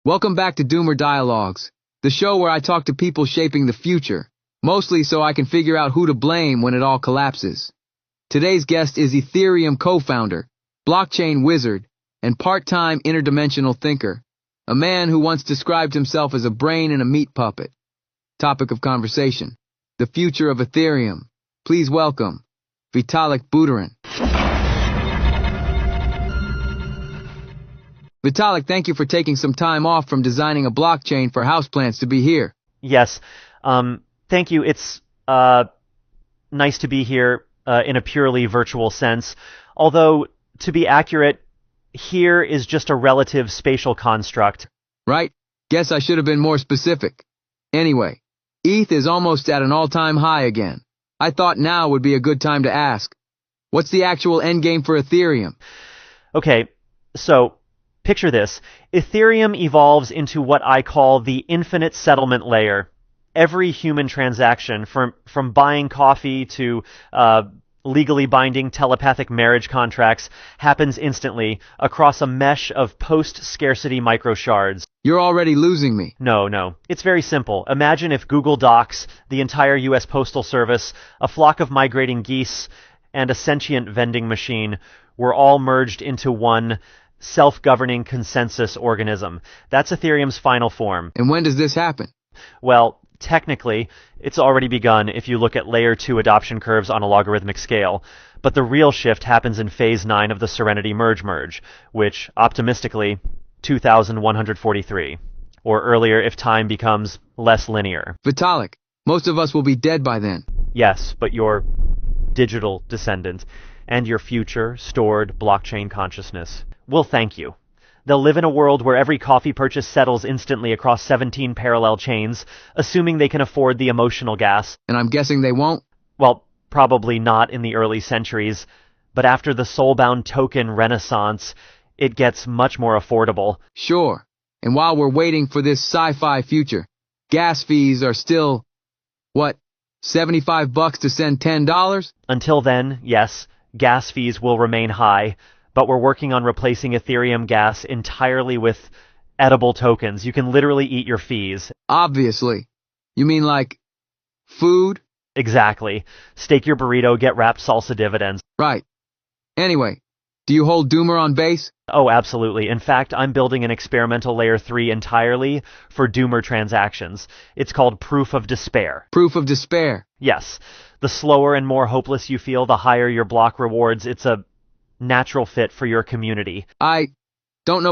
Welcome back to Doomer Dialogues, the show where I talk to people shaping the future, mostly so I can figure out who to blame when it all collapses. Today's guest is Ethereum co-founder, blockchain wizard, and part-time interdimensional thinker, a man who once described himself as a brain in a meat puppet. Topic of conversation: the future of Ethereum. Please welcome Vitalik Buterin. Vitalik, thank you for taking some time off from designing a blockchain for houseplants to be here. Yes. Thank you. It's nice to be here in a purely virtual sense. Although, to be accurate, here is just a relative spatial construct. Right? Guess I should have been more specific. Anyway, ETH is almost at an all-time high again. I thought now would be a good time to ask, what's the actual endgame for Ethereum? Okay, so picture this. Ethereum evolves into what I call the infinite settlement layer. Every human transaction, from buying coffee to legally binding telepathic marriage contracts, happens instantly across a mesh of post-scarcity microshards. You're already losing me. No. It's very simple. Imagine if Google Docs, the entire U.S. Postal Service, a flock of migrating geese, and a sentient vending machine were all merged into one self-governing consensus organism. That's Ethereum's final form. And when does this happen? Well, technically, it's already begun if you look at Layer 2 adoption curves on a logarithmic scale, but the real shift happens in Phase 9 of the Serenity merge, which, optimistically, 2143, or earlier if time becomes less linear. Vitalik, most of us will be dead by then. Yes, but your digital descendant and your future stored blockchain consciousness will thank you. They'll live in a world where every coffee purchase settles instantly across 17 parallel chains, assuming they can afford the emotional gas. And I'm guessing they won't? Well, probably not in the early centuries, but after the soulbound token renaissance, it gets much more affordable. Sure. And while we're waiting for this sci-fi future, gas fees are still, what, $75 to send $10? Until then, yes, gas fees will remain high, but we're working on replacing Ethereum gas entirely with edible tokens. You can literally eat your fees. Obviously. You mean like food? Exactly. Stake your burrito, get wrapped salsa dividends. Right. Anyway, do you hold Doomer on base? Oh, absolutely. In fact, I'm building an experimental Layer 3 entirely for Doomer transactions. It's called Proof of Despair. Proof of Despair? Yes. The slower and more hopeless you feel, the higher your block rewards. It's a natural fit for your community. I don't know